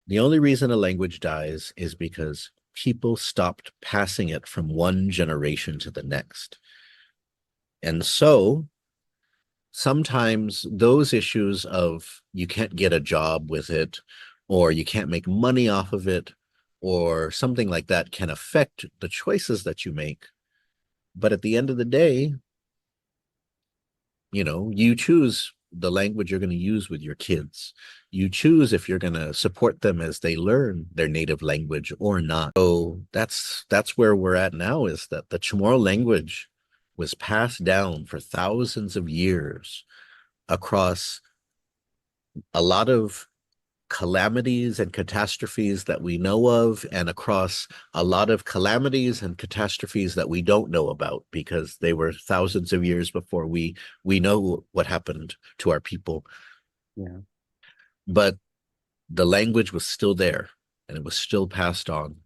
The only reason a language dies is because people stopped passing it from one generation to the next. And so sometimes those issues of you can't get a job with it, or you can't make money off of it, or something like that can affect the choices that you make. But at the end of the day, you choose the language you're going to use with your kids. You choose if you're going to support them as they learn their native language or not. So that's where we're at now, is that the Chamorro language was passed down for thousands of years across a lot of calamities and catastrophes that we know of, and across a lot of calamities and catastrophes that we don't know about because they were thousands of years before we know what happened to our people. Yeah. But the language was still there and it was still passed on.